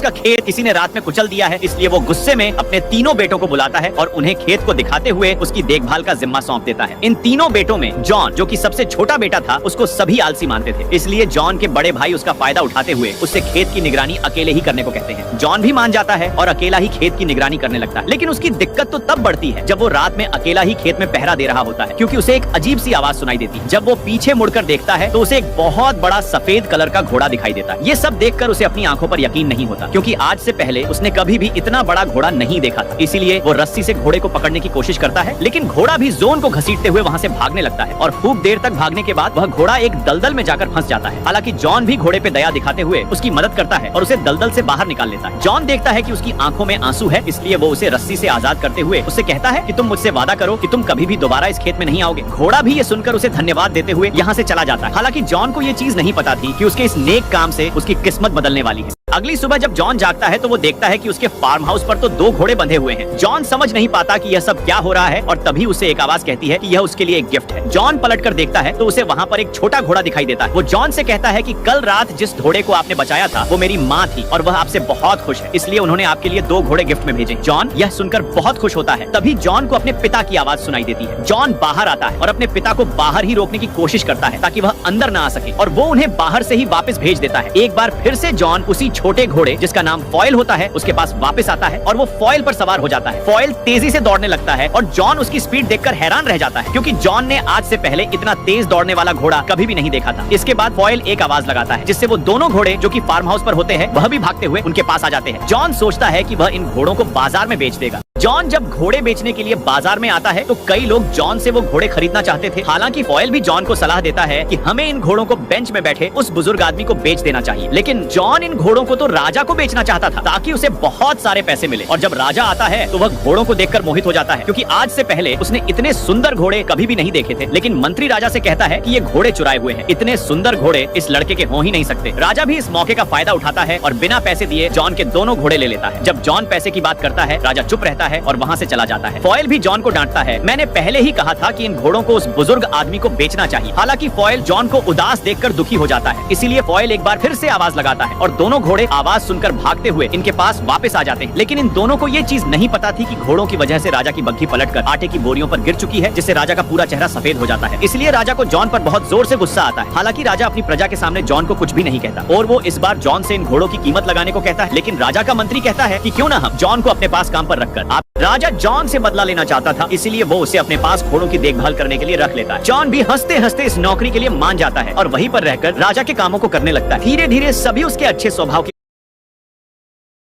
उसका खेत किसी ने रात में कुचल दिया है, इसलिए वो गुस्से में अपने तीनों बेटों को बुलाता है और उन्हें खेत को दिखाते हुए उसकी देखभाल का जिम्मा सौंप देता है। इन तीनों बेटों में जॉन, जो कि सबसे छोटा बेटा था, उसको सभी आलसी मानते थे, इसलिए जॉन के बड़े भाई उसका फायदा उठाते हुए उससे खेत की निगरानी अकेले ही करने को कहते हैं। जॉन भी मान जाता है और अकेला ही खेत की निगरानी करने लगता है, लेकिन उसकी दिक्कत तो तब बढ़ती है जब वो रात में अकेला ही खेत में पहरा दे रहा होता है, क्योंकि उसे एक अजीब सी आवाज सुनाई देती है। जब वो पीछे मुड़कर देखता है तो उसे एक बहुत बड़ा सफेद कलर का घोड़ा दिखाई देता है। ये सब देखकर उसे अपनी आंखों पर यकीन नहीं होता, क्योंकि आज से पहले उसने कभी भी इतना बड़ा घोड़ा नहीं देखा था। इसीलिए वो रस्सी से घोड़े को पकड़ने की कोशिश करता है, लेकिन घोड़ा भी जोन को घसीटते हुए वहाँ से भागने लगता है और खूब देर तक भागने के बाद वह घोड़ा एक दलदल में जाकर फंस जाता है। हालांकि जॉन भी घोड़े पे दया दिखाते हुए उसकी मदद करता है और उसे दलदल से बाहर निकाल लेता है। जॉन देखता है कि उसकी आंखों में आंसू है, इसलिए वो उसे रस्सी से आजाद करते हुए उससे कहता है कि तुम मुझसे वादा करो कि तुम कभी भी दोबारा इस खेत में नहीं आओगे। घोड़ा भी ये सुनकर उसे धन्यवाद देते हुए यहाँ से चला जाता है। हालांकि जॉन को ये चीज नहीं पता थी कि उसके इस नेक काम से उसकी किस्मत बदलने वाली है। अगली सुबह जब जॉन जागता है तो वो देखता है कि उसके फार्म हाउस पर तो 2 घोड़े बंधे हुए हैं। जॉन समझ नहीं पाता कि यह सब क्या हो रहा है और तभी उसे एक आवाज कहती है कि यह उसके लिए एक गिफ्ट है। जॉन पलटकर देखता है तो उसे वहाँ पर एक छोटा घोड़ा दिखाई देता है। वो जॉन से कहता है कि कल रात जिस घोड़े को आपने बचाया था वो मेरी माँ थी और वह आपसे बहुत खुश है, इसलिए उन्होंने आपके लिए 2 घोड़े गिफ्ट में भेजे। जॉन यह सुनकर बहुत खुश होता है। तभी जॉन को अपने पिता की आवाज सुनाई देती है। जॉन बाहर आता है और अपने पिता को बाहर ही रोकने की कोशिश करता है ताकि वह अंदर न आ सके, और वो उन्हें बाहर से ही वापस भेज देता है। एक बार फिर से जॉन उसी छोटे घोड़े जिसका नाम फॉयल होता है उसके पास वापस आता है और वो फॉयल पर सवार हो जाता है। फॉयल तेजी से दौड़ने लगता है और जॉन उसकी स्पीड देखकर हैरान रह जाता है, क्योंकि जॉन ने आज से पहले इतना तेज दौड़ने वाला घोड़ा कभी भी नहीं देखा था। इसके बाद फॉयल एक आवाज लगाता है, जिससे वो दोनों घोड़े जो कि फार्म हाउस पर होते हैं वह भी भागते हुए उनके पास आ जाते हैं। जॉन सोचता है कि वह इन घोड़ों को बाजार में बेच देगा। जॉन जब घोड़े बेचने के लिए बाजार में आता है तो कई लोग जॉन से वो घोड़े खरीदना चाहते थे। हालांकि फॉयल भी जॉन को सलाह देता है कि हमें इन घोड़ों को बेंच में बैठे उस बुजुर्ग आदमी को बेच देना चाहिए, लेकिन जॉन इन घोड़ों को तो राजा को बेचना चाहता था ताकि उसे बहुत सारे पैसे मिले। और जब राजा आता है तो वह घोड़ों को देखकर मोहित हो जाता है, क्योंकि आज से पहले उसने इतने सुंदर घोड़े कभी भी नहीं देखे थे। लेकिन मंत्री राजा से कहता है कि ये घोड़े चुराए हुए हैं, इतने सुंदर घोड़े इस लड़के के हो ही नहीं सकते। राजा भी इस मौके का फायदा उठाता है और बिना पैसे दिए जॉन के दोनों घोड़े ले लेता है। जब जॉन पैसे की बात करता है राजा चुप रहता है और वहाँ से चला जाता है। फॉयल भी जॉन को डांटता है, मैंने पहले ही कहा था कि इन घोड़ों को उस बुजुर्ग आदमी को बेचना चाहिए। हालांकि फॉयल जॉन को उदास देखकर दुखी हो जाता है, इसीलिए फॉयल एक बार फिर से आवाज लगाता है और दोनों घोड़े आवाज सुनकर भागते हुए इनके पास वापस आ जाते हैं। लेकिन इन दोनों को ये चीज नहीं पता थी कि घोड़ों की वजह से राजा की बग्घी पलटकर आटे की बोरियों पर गिर चुकी है, जिससे राजा का पूरा चेहरा सफेद हो जाता है। इसलिए राजा को जॉन पर बहुत जोर से गुस्सा आता है। हालांकि राजा अपनी प्रजा के सामने जॉन को कुछ भी नहीं कहता और वो इस बार जॉन से इन घोड़ों की कीमत लगाने को कहता है। लेकिन राजा का मंत्री कहता है कि क्यों ना हम जॉन को अपने पास काम पर रखकर। राजा जॉन से बदला लेना चाहता था, इसीलिए वो उसे अपने पास घोड़ों की देखभाल करने के लिए रख लेता है। जॉन भी हंसते हंसते इस नौकरी के लिए मान जाता है और वहीं पर रहकर राजा के कामों को करने लगता है। धीरे धीरे सभी उसके अच्छे स्वभाव की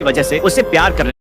वजह से उससे प्यार करने